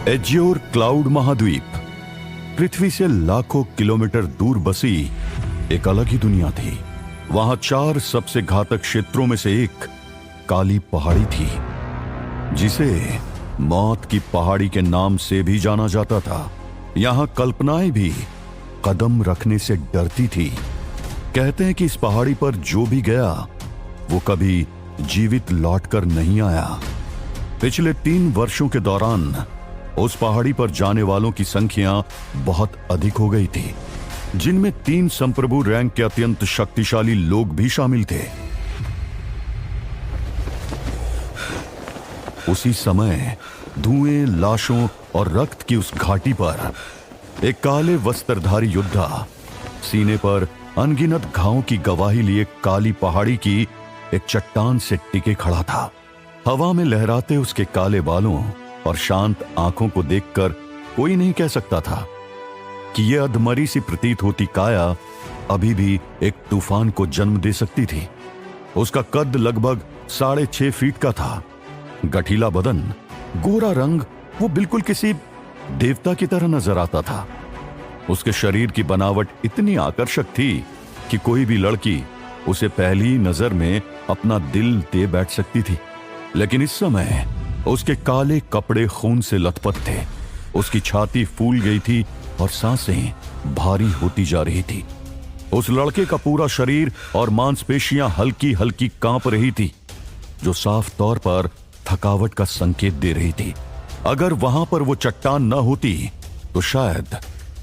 Azure cloud महाद्वीप पृथ्वी से लाखों किलोमीटर दूर बसी एक अलग ही दुनिया थी। वहां 4 सबसे घातक क्षेत्रों में से एक काली पहाड़ी थी, जिसे मौत की पहाड़ी के नाम से भी जाना जाता था। यहां कल्पनाएं भी कदम रखने से डरती थी। कहते हैं कि इस पहाड़ी पर जो भी गया वो कभी जीवित लौटकर नहीं आया। पिछले 3 वर्षों के दौरान उस पहाड़ी पर जाने वालों की संख्या बहुत अधिक हो गई थी, जिनमें 3 संप्रभु रैंक के अत्यंत शक्तिशाली लोग भी शामिल थे। उसी समय धुएं, लाशों और रक्त की उस घाटी पर एक काले वस्त्रधारी योद्धा सीने पर अनगिनत घावों की गवाही लिए काली पहाड़ी की एक चट्टान से टिके खड़ा था। हवा में लहराते उसके काले बालों और शांत आंखों को देखकर कोई नहीं कह सकता था कि यह अधमरी सी प्रतीत होती काया अभी भी एक तूफान को जन्म दे सकती थी। उसका कद लगभग 6.5 फीट का था। गठीला बदन, गोरा रंग, वो बिल्कुल किसी देवता की तरह नजर आता था। उसके शरीर की बनावट इतनी आकर्षक थी कि कोई भी लड़की उसे पहली नजर में अपना दिल दे बैठ सकती थी। लेकिन इस समय उसके काले कपड़े खून से लथपथ थे। उसकी छाती फूल गई थी और सांसें भारी होती जा रही थी। उस लड़के का पूरा शरीर और मांसपेशियां हल्की हल्की कांप रही थी, जो साफ तौर पर थकावट का संकेत दे रही थी। अगर वहां पर वो चट्टान न होती तो शायद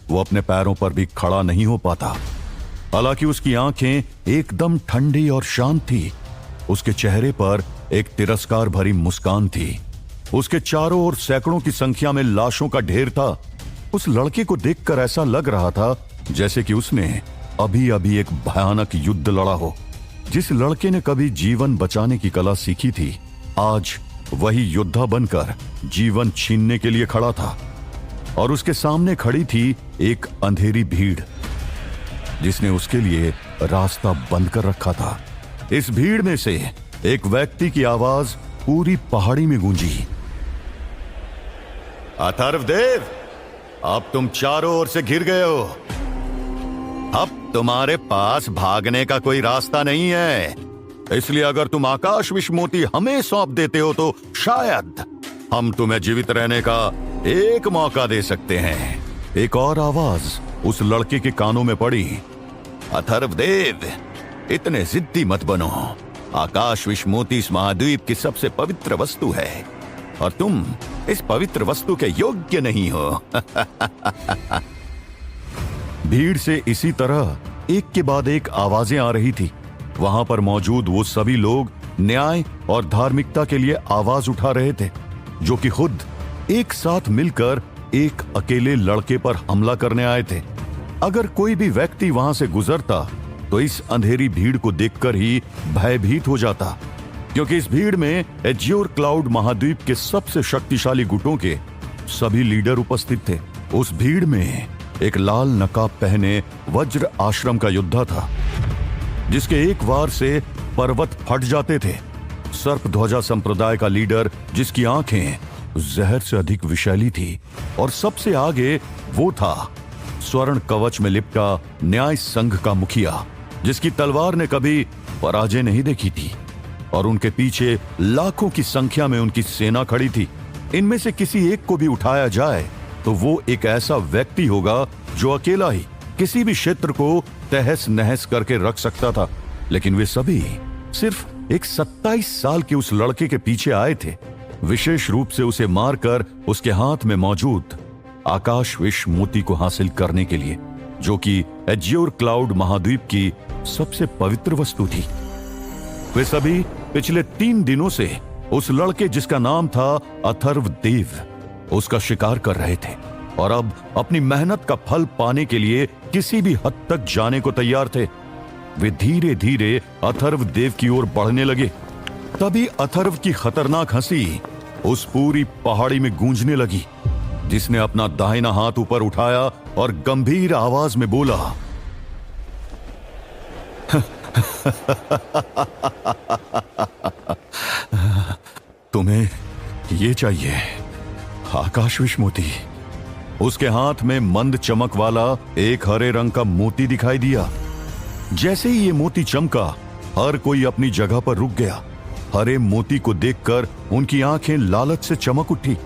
वो अपने पैरों पर भी खड़ा नहीं हो पाता। हालांकि उसकी आंखें एकदम ठंडी और शांत थी। उसके चेहरे पर एक तिरस्कार भरी मुस्कान थी। उसके चारों ओर सैकड़ों की संख्या में लाशों का ढेर था। उस लड़के को देखकर ऐसा लग रहा था जैसे कि उसने अभी अभी एक भयानक युद्ध लड़ा हो। जिस लड़के ने कभी जीवन बचाने की कला सीखी थी, आज वही योद्धा बनकर जीवन छीनने के लिए खड़ा था। और उसके सामने खड़ी थी एक अंधेरी भीड़, जिसने उसके लिए रास्ता बंद कर रखा था। इस भीड़ में से एक व्यक्ति की आवाज पूरी पहाड़ी में गूंजी। अथर्वदेव, अब तुम चारों ओर से घिर गए हो। अब तुम्हारे पास भागने का कोई रास्ता नहीं है। इसलिए अगर तुम आकाश विश्वमोती हमें सौंप देते हो तो शायद हम तुम्हें जीवित रहने का एक मौका दे सकते हैं। एक और आवाज उस लड़के के कानों में पड़ी। अथर्वदेव, इतने जिद्दी मत बनो। आकाश विश्वमोती इस महाद्वीप की सबसे पवित्र वस्तु है और तुम इस पवित्र वस्तु के योग्य नहीं हो। भीड़ से इसी तरह एक के बाद एक आवाजें आ रही थी। वहां पर मौजूद वो सभी लोग न्याय और धार्मिकता के लिए आवाज उठा रहे थे, जो कि खुद एक साथ मिलकर एक अकेले लड़के पर हमला करने आए थे। अगर कोई भी व्यक्ति वहां से गुजरता तो इस अंधेरी भीड़ को देखकर ही भयभीत हो जाता, क्योंकि इस भीड़ में एज्योर क्लाउड महाद्वीप के सबसे शक्तिशाली गुटों के सभी लीडर उपस्थित थे। उस भीड़ में एक लाल नकाब पहने वज्र आश्रम का योद्धा था, जिसके एक वार से पर्वत फट जाते थे। सर्पध्वजा संप्रदाय का लीडर, जिसकी आंखें जहर से अधिक विषैली थी। और सबसे आगे वो था स्वर्ण कवच में लिपटा न्याय संघ का मुखिया, जिसकी तलवार ने कभी पराजय नहीं देखी थी। और उनके पीछे लाखों की संख्या में उनकी सेना खड़ी थी। इनमें से किसी एक को भी उठाया जाए तो वो एक ऐसा व्यक्ति होगा जो अकेला ही किसी भी क्षेत्र को तहस नहस करके रख सकता था। लेकिन वे सभी सिर्फ एक 27 साल के उस लड़के के पीछे आए थे, विशेष रूप से उसे मारकर उसके हाथ में मौजूद आकाश विश्वमोती को हासिल करने के लिए, जो कि एज्योर क्लाउड महाद्वीप की सबसे पवित्र वस्तु थी। वे सभी पिछले 3 दिनों से उस लड़के, जिसका नाम था अथर्वदेव, उसका शिकार कर रहे थे और अब अपनी मेहनत का फल पाने के लिए किसी भी हद तक जाने को तैयार थे। वे धीरे धीरे अथर्वदेव की ओर बढ़ने लगे। तभी अथर्व की खतरनाक हंसी उस पूरी पहाड़ी में गूंजने लगी, जिसने अपना दाहिना हाथ ऊपर उठाया और गंभीर आवाज में बोला, तुम्हें ये चाहिए, आकाश मोती। उसके हाथ में मंद चमक वाला एक हरे रंग का मोती दिखाई दिया। जैसे ही ये मोती चमका, हर कोई अपनी जगह पर रुक गया। हरे मोती को देखकर उनकी आंखें लालच से चमक उठी।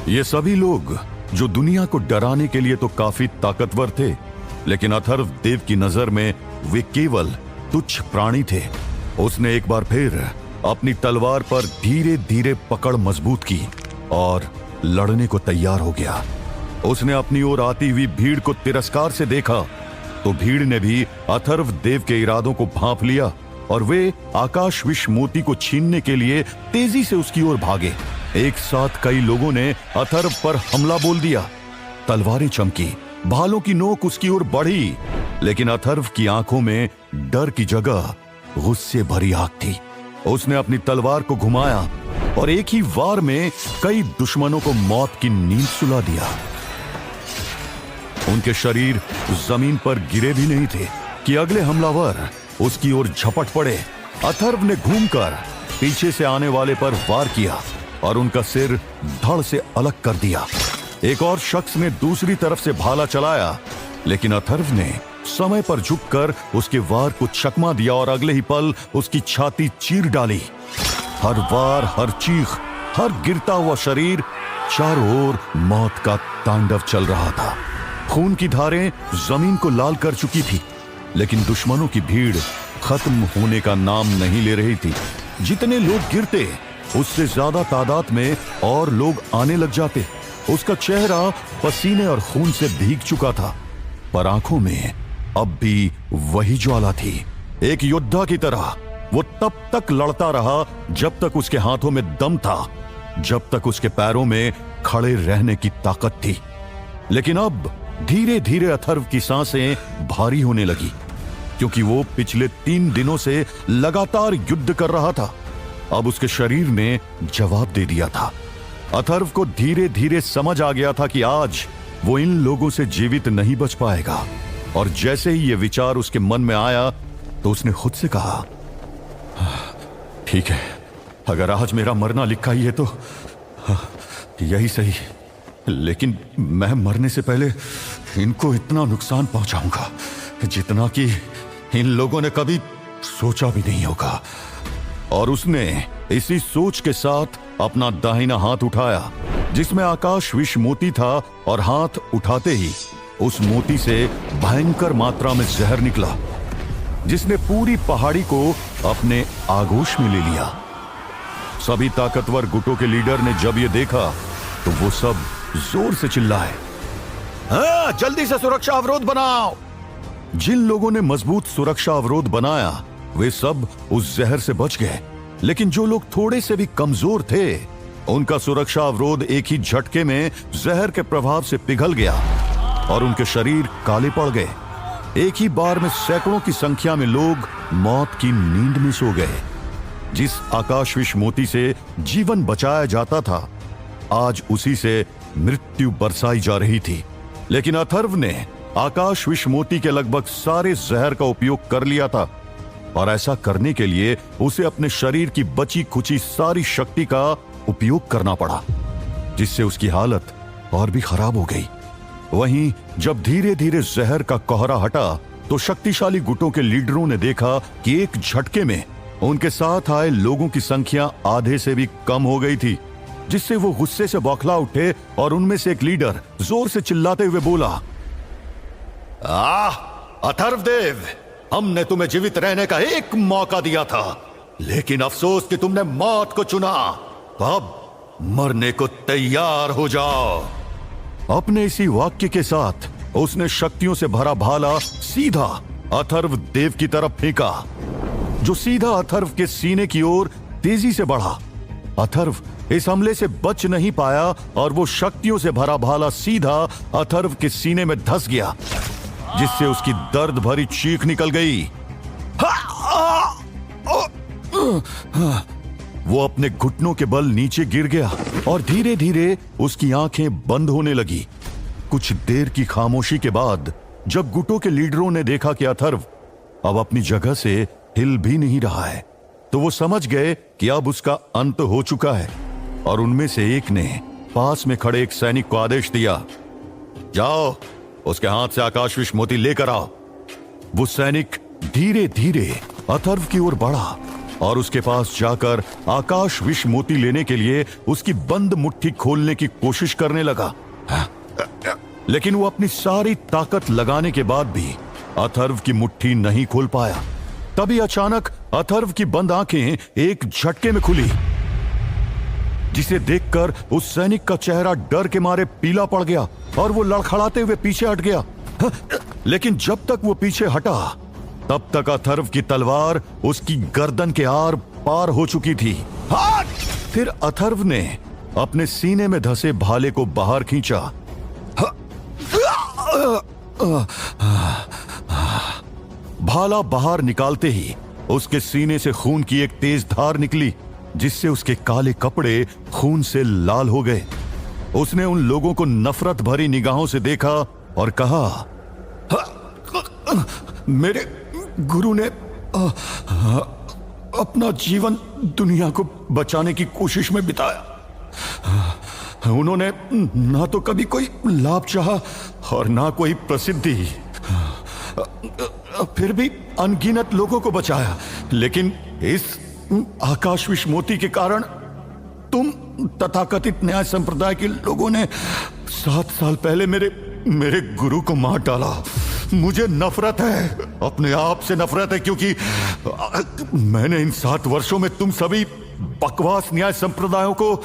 ये सभी लोग जो दुनिया को डराने के लिए तो काफी ताकतवर थे, लेकिन अथर्व देव की नजर में वे केवल तुच्छ प्राणी थे। उसने एक बार फिर अपनी तलवार पर धीरे धीरे पकड़ मजबूत की और लड़ने को तैयार हो गया। उसने अपनी ओर आती हुई भीड़ को तिरस्कार से देखा तो भीड़ ने भी अथर्व देव के इरादों को भांप लिया और वे आकाश विष मोती को छीनने के लिए तेजी से उसकी ओर भागे। एक साथ कई लोगों ने अथर्व पर हमला बोल दिया। तलवारें चमकी, भालों की नोक उसकी ओर बढ़ी, लेकिन अथर्व की आंखों में डर की जगह गुस्से भरी आग थी। उसने अपनी तलवार को घुमाया और एक ही वार में कई दुश्मनों को मौत की नींद सुला दिया। उनके शरीर जमीन पर गिरे भी नहीं थे कि अगले हमलावर उसकी ओर झपट पड़े। अथर्व ने घूमकर पीछे से आने वाले पर वार किया और उनका सिर धड़ से अलग कर दिया। एक और शख्स ने दूसरी तरफ से भाला चलाया, लेकिन अथर्व ने समय पर झुककर उसके वार को चकमा दिया और अगले ही पल उसकी छाती चीर डाली। हर वार, हर चीख, हर गिरता हुआ शरीर, चारों ओर मौत का तांडव चल रहा था। खून की धारें जमीन को लाल कर चुकी थी, लेकिन दुश्मनों की भीड़ खत्म होने का नाम नहीं ले रही थी। जितने लोग गिरते, उससे ज्यादा तादाद में और लोग आने लग जाते। उसका चेहरा पसीने और खून से भीग चुका था, पर आंखों में अब भी वही ज्वाला थी। एक योद्धा की तरह वो तब तक लड़ता रहा जब तक उसके हाथों में दम था, जब तक उसके पैरों में खड़े रहने की ताकत थी। लेकिन अब धीरे धीरे अथर्व की सांसें भारी होने लगी, क्योंकि वो पिछले 3 दिनों से लगातार युद्ध कर रहा था। अब उसके शरीर ने जवाब दे दिया था। अथर्व को धीरे धीरे समझ आ गया था कि आज वो इन लोगों से जीवित नहीं बच पाएगा। और जैसे ही ये विचार उसके मन में आया तो उसने खुद से कहा, ठीक है, अगर आज मेरा मरना लिखा ही है तो यही सही, लेकिन मैं मरने से पहले इनको इतना नुकसान पहुंचाऊंगा जितना कि इन लोगों ने कभी सोचा भी नहीं होगा। और उसने इसी सोच के साथ अपना दाहिना हाथ उठाया, जिसमें आकाश विष मोती था, और हाथ उठाते ही उस मोती से भयंकर मात्रा में जहर निकला, जिसने पूरी पहाड़ी को अपने आगोश में ले लिया। सभी ताकतवर गुटों के लीडर ने जब ये देखा तो वो सब जोर से चिल्लाए, हाँ, जल्दी से सुरक्षा अवरोध बनाओ। जिन लोगों ने मजबूत सुरक्षा अवरोध बनाया वे सब उस जहर से बच गए, लेकिन जो लोग थोड़े से भी कमजोर थे उनका सुरक्षा अवरोध एक ही झटके में जहर के प्रभाव से पिघल गया और उनके शरीर काले पड़ गए। एक ही बार में सैकड़ों की संख्या में लोग मौत की नींद में सो गए। जिस आकाश विष मोती से जीवन बचाया जाता था, आज उसी से मृत्यु बरसाई जा रही थी। लेकिन अथर्व ने आकाश विष मोती के लगभग सारे जहर का उपयोग कर लिया था, और ऐसा करने के लिए उसे अपने शरीर की बची खुची सारी शक्ति का उपयोग करना पड़ा, जिससे उसकी हालत और भी खराब हो गई। वहीं जब धीरे धीरे जहर का कोहरा हटा तो शक्तिशाली गुटों के लीडरों ने देखा कि एक झटके में उनके साथ आए लोगों की संख्या आधे से भी कम हो गई थी, जिससे वो गुस्से से बौखला उठे और उनमें से एक लीडर जोर से चिल्लाते हुए बोला, अथर्वदेव, हमने तुम्हें जीवित रहने का एक मौका दिया था, लेकिन अफसोस कि तुमने मौत को चुना। अब मरने को तैयार हो जाओ। अपने इसी वाक्य के साथ उसने शक्तियों से भरा भाला सीधा अथर्व देव की तरफ फेंका, जो सीधा अथर्व के सीने की ओर तेजी से बढ़ा। अथर्व इस हमले से बच नहीं पाया और वो शक्तियों से भरा भाला सीधा अथर्व के सीने में धंस गया, जिससे उसकी दर्द भरी चीख निकल गई। वो अपने घुटनों के बल नीचे गिर गया और धीरे धीरे उसकी आंखें बंद होने लगी। कुछ देर की खामोशी के बाद जब गुटों के लीडरों ने देखा कि अथर्व अब अपनी जगह से हिल भी नहीं रहा है, तो वो समझ गए कि अब उसका अंत हो चुका है, और उनमें से एक ने पास में खड़े एक सैनिक को आदेश दिया, जाओ उसके हाथ से आकाश विष मोती लेकर आओ। वो सैनिक धीरे धीरे अथर्व की ओर बढ़ा और उसके पास जाकर आकाश विष मोती लेने के लिए उसकी बंद मुट्ठी खोलने की कोशिश करने लगा। लेकिन वो अपनी सारी ताकत लगाने के बाद भी अथर्व की मुट्ठी नहीं खोल पाया। तभी अचानक अथर्व की बंद आंखें एक झटके में खुली, जिसे देखकर उस सैनिक का चेहरा डर के मारे पीला पड़ गया और वो लड़खड़ाते हुए पीछे हट गया। लेकिन जब तक वो पीछे हटा तब तक अथर्व की तलवार उसकी गर्दन के आर पार हो चुकी थी। फिर अथर्व ने अपने सीने में धंसे भाले को बाहर खींचा। भाला बाहर निकालते ही उसके सीने से खून की एक तेज धार निकली, जिससे उसके काले कपड़े खून से लाल हो गए। उसने उन लोगों को नफरत भरी निगाहों से देखा और कहा, मेरे गुरु ने अपना जीवन दुनिया को बचाने की कोशिश में बिताया। उन्होंने ना तो कभी कोई लाभ चाहा और ना कोई प्रसिद्धि, फिर भी अनगिनत लोगों को बचाया। लेकिन इस आकाश विष मोती के कारण तुम तथाकथित न्याय संप्रदाय के लोगों ने 7 साल पहले मेरे गुरु को मार डाला। मुझे नफरत है, अपने आप से नफरत है, क्योंकि मैंने इन 7 वर्षों में तुम सभी बकवास न्याय संप्रदायों को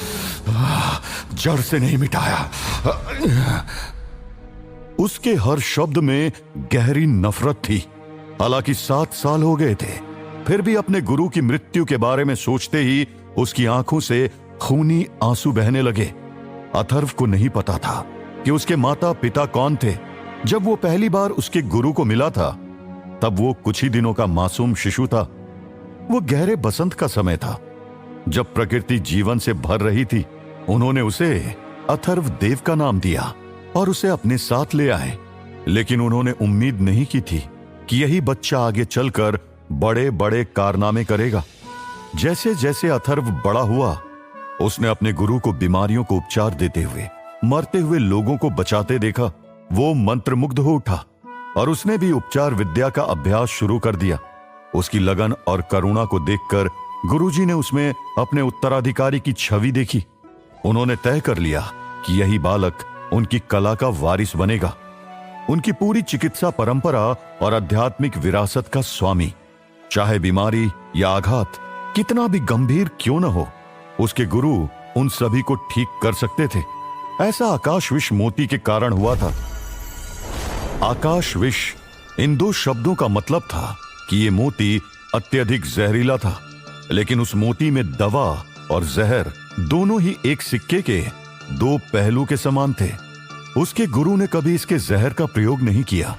जड़ से नहीं मिटाया। उसके हर शब्द में गहरी नफरत थी। हालांकि 7 साल हो गए थे, फिर भी अपने गुरु की मृत्यु के बारे में सोचते ही उसकी आंखों से खूनी आंसू बहने लगे। अथर्व को नहीं पता था कि उसके माता पिता कौन थे। जब वो पहली बार उसके गुरु को मिला था तब वो कुछ ही दिनों का मासूम शिशु था। वो गहरे बसंत का समय था, जब प्रकृति जीवन से भर रही थी। उन्होंने उसे अथर्व देव का नाम दिया और उसे अपने साथ ले आए। लेकिन उन्होंने उम्मीद नहीं की थी कि यही बच्चा आगे चलकर बड़े बड़े कारनामे करेगा। जैसे जैसे अथर्व बड़ा हुआ, उसने अपने गुरु को बीमारियों को उपचार देते हुए, मरते हुए लोगों को बचाते देखा। वो मंत्रमुग्ध हो उठा और उसने भी उपचार विद्या का अभ्यास शुरू कर दिया। उसकी लगन और करुणा को देखकर गुरुजी ने उसमें अपने उत्तराधिकारी की छवि देखी। उन्होंने तय कर लिया कि यही बालक उनकी कला का वारिस बनेगा, उनकी पूरी चिकित्सा परंपरा और आध्यात्मिक विरासत का स्वामी। चाहे बीमारी या आघात कितना भी गंभीर क्यों न हो, उसके गुरु उन सभी को ठीक कर सकते थे। ऐसा आकाश विष मोती के कारण हुआ था। आकाश विष, इन 2 शब्दों का मतलब था कि ये मोती अत्यधिक जहरीला था। लेकिन उस मोती में दवा और जहर दोनों ही एक सिक्के के 2 पहलू के समान थे। उसके गुरु ने कभी इसके जहर का प्रयोग नहीं किया।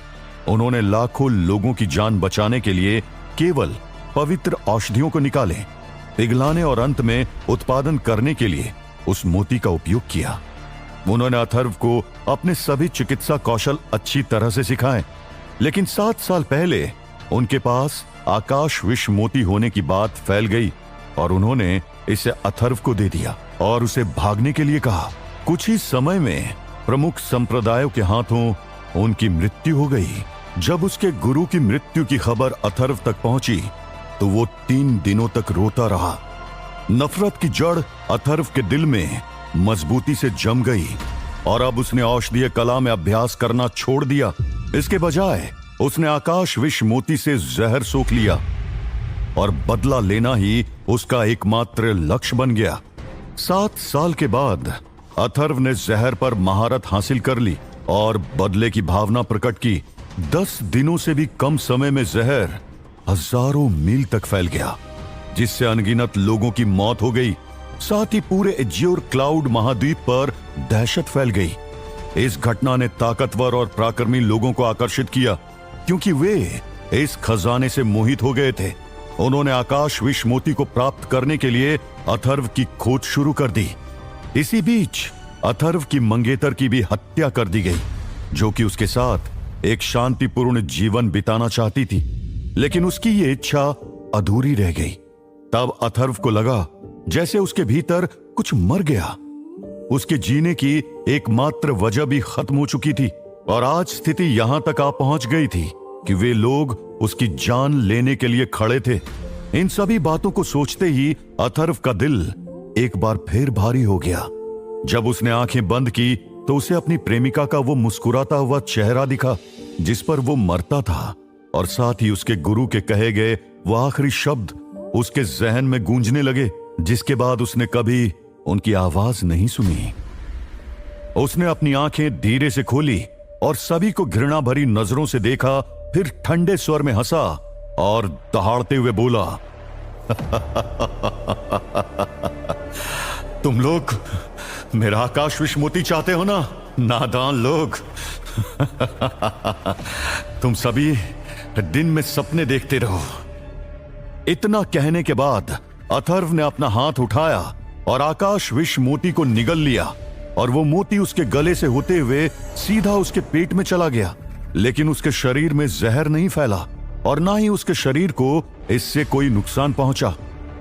उन्होंने लाखों लोगों की जान बचाने के लिए केवल पवित्र औषधियों को निकाले, पिघलाने और अंत में उत्पादन करने के लिए उस मोती का उपयोग किया। उन्होंने अथर्व को अपने सभी चिकित्सा कौशल अच्छी तरह से सिखाए। लेकिन 7 साल पहले उनके पास आकाश विष मोती होने की बात फैल गई और उन्होंने इसे अथर्व को दे दिया और उसे भागने के लिए कहा। कुछ ही समय में प्रमुख संप्रदायों के हाथों उनकी मृत्यु हो गई। जब उसके गुरु की मृत्यु की खबर अथर्व तक पहुंची तो वो 3 दिनों तक रोता रहा। नफरत की जड़ अथर्व के दिल में मजबूती से जम गई और अब उसने औषधीय कला में अभ्यास करना छोड़ दिया। इसके बजाय उसने आकाश विष मोती से जहर सोख लिया और बदला लेना ही उसका एकमात्र लक्ष्य बन गया। 7 साल के बाद अथर्व ने जहर पर महारत हासिल कर ली और बदले की भावना प्रकट की। 10 दिनों से भी कम समय में जहर हजारों मील तक फैल गया, जिससे अनगिनत लोगों की मौत हो गई। साथ ही पूरे एज्योर क्लाउड महाद्वीप पर दहशत फैल गई। इस घटना ने ताकतवर और पराक्रमी लोगों को आकर्षित किया, क्योंकि वे इस खजाने से मोहित हो गए थे। उन्होंने आकाश विष मोती को प्राप्त करने के लिए अथर्व की खोज शुरू कर दी। इसी बीच अथर्व की मंगेतर की भी हत्या कर दी गई, जो कि उसके साथ एक शांतिपूर्ण जीवन बिताना चाहती थी। लेकिन उसकी ये इच्छा अधूरी रह गई। तब अथर्व को लगा जैसे उसके भीतर कुछ मर गया। उसके जीने की एकमात्र वजह भी खत्म हो चुकी थी और आज स्थिति यहां तक आ पहुंच गई थी कि वे लोग उसकी जान लेने के लिए खड़े थे। इन सभी बातों को सोचते ही अथर्व का दिल एक बार फिर भारी हो गया। जब उसने आंखें बंद की तो उसे अपनी प्रेमिका का वो मुस्कुराता हुआ चेहरा दिखा जिस पर वो मरता था, और साथ ही उसके गुरु के कहे गए वो आखिरी शब्द उसके जहन में गूंजने लगे, जिसके बाद उसने कभी उनकी आवाज नहीं सुनी। उसने अपनी आंखें धीरे से खोली और सभी को घृणा भरी नजरों से देखा, फिर ठंडे स्वर में हंसा और दहाड़ते हुए बोला, तुम लोग मेरा आकाश विश्वमोती चाहते हो ना, नादान लोग। तुम सभी दिन में सपने देखते रहो। इतना कहने के बाद अथर्व ने अपना हाथ उठाया और आकाश विश्व मोती को निगल लिया और वो मोती उसके गले से होते हुए सीधा उसके पेट में चला गया। लेकिन उसके शरीर में जहर नहीं फैला और ना ही उसके शरीर को इससे कोई नुकसान पहुंचा।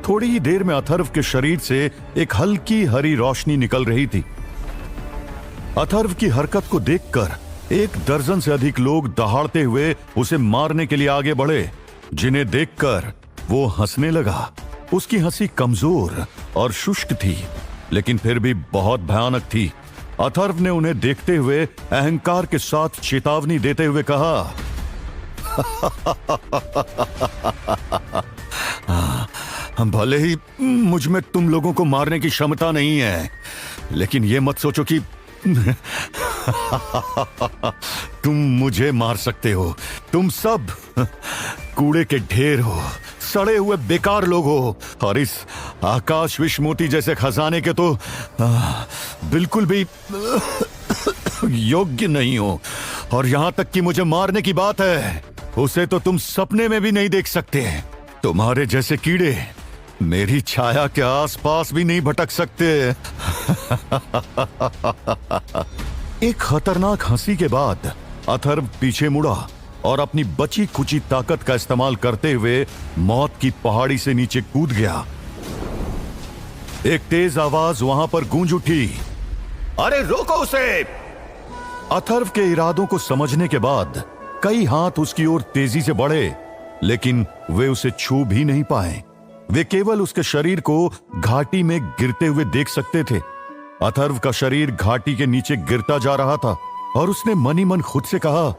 थोड़ी ही देर में अथर्व के शरीर से एक हल्की हरी रोशनी निकल रही थी। अथर्व की हरकत को देखकर 1 दर्जन से अधिक लोग दहाड़ते हुए उसे मारने के लिए आगे बढ़े, जिन्हें देखकर वो हंसने लगा। उसकी हंसी कमजोर और शुष्क थी, लेकिन फिर भी बहुत भयानक थी। अथर्व ने उन्हें देखते हुए अहंकार के साथ चेतावनी देते हुए कहा, भले ही मुझ में तुम लोगों को मारने की क्षमता नहीं है, लेकिन यह मत सोचो कि तुम मुझे मार सकते हो। तुम सब कूड़े के ढेर हो, सड़े हुए बेकार लोग हो और इस आकाश विश्वमोती जैसे खजाने के तो बिल्कुल भी योग्य नहीं हो। और यहां तक कि मुझे मारने की बात है, उसे तो तुम सपने में भी नहीं देख सकते। तुम्हारे जैसे कीड़े मेरी छाया के आसपास भी नहीं भटक सकते। एक खतरनाक हंसी के बाद अथर्व पीछे मुड़ा और अपनी बची खुची ताकत का इस्तेमाल करते हुए मौत की पहाड़ी से नीचे कूद गया। एक तेज आवाज वहां पर गूंज उठी, अरे रोको उसे! अथर्व के इरादों को समझने के बाद कई हाथ उसकी ओर तेजी से बढ़े, लेकिन वे उसे छू भी नहीं पाए। वे केवल उसके शरीर को घाटी में गिरते हुए देख सकते थे। अथर्व का शरीर घाटी के नीचे गिरता जा रहा था और उसने मनी मन खुद से कहा,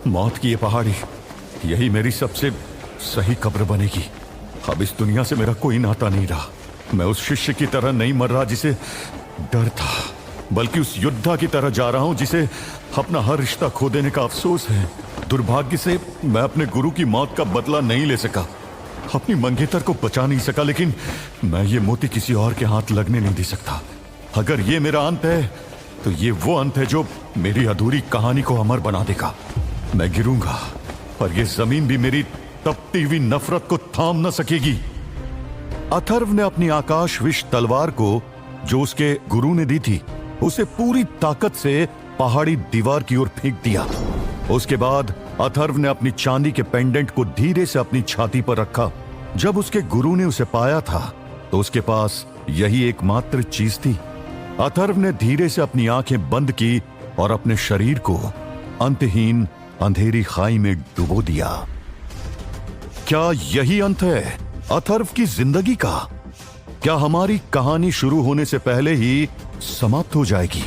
मौत की ये पहाड़ी, यही मेरी सबसे सही कब्र बनेगी। अब इस दुनिया से मेरा कोई नाता नहीं रहा। मैं उस शिष्य की तरह नहीं मर रहा जिसे डर था, बल्कि उस योद्धा की तरह जा रहा हूं जिसे अपना हर रिश्ता खो देने का अफसोस है। दुर्भाग्य से मैं अपने गुरु की मौत का बदला नहीं ले सका, अपनी मंगेतर को बचा नहीं सका, लेकिन मैं ये मोती किसी और के हाथ लगने नहीं दे सकता। अगर ये मेरा अंत है तो ये वो अंत है जो मेरी अधूरी कहानी को अमर बना देगा। मैं गिरूंगा और ये जमीन भी मेरी तपती हुई नफरत को थाम न सकेगी। अथर्व ने अपनी आकाश विश तलवार को, जो उसके गुरु ने दी थी, उसे पूरी ताकत से पहाड़ी दीवार की ओर फेंक दिया। उसके बाद अथर्व ने अपनी चांदी के पेंडेंट को धीरे से अपनी छाती पर रखा। जब उसके गुरु ने उसे पाया था तो उसके पास यही एकमात्र चीज थी। अथर्व ने धीरे से अपनी आंखें बंद की और अपने शरीर को अंतहीन अंधेरी खाई में डुबो दिया। क्या यही अंत है अथर्व की जिंदगी का? क्या हमारी कहानी शुरू होने से पहले ही समाप्त हो जाएगी,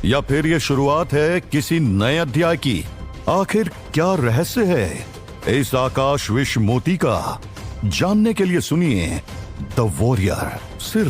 या फिर यह शुरुआत है किसी नए अध्याय की? आखिर क्या रहस्य है इस आकाश विश्व मोती का? जानने के लिए सुनिए द वॉरियर, सिर्फ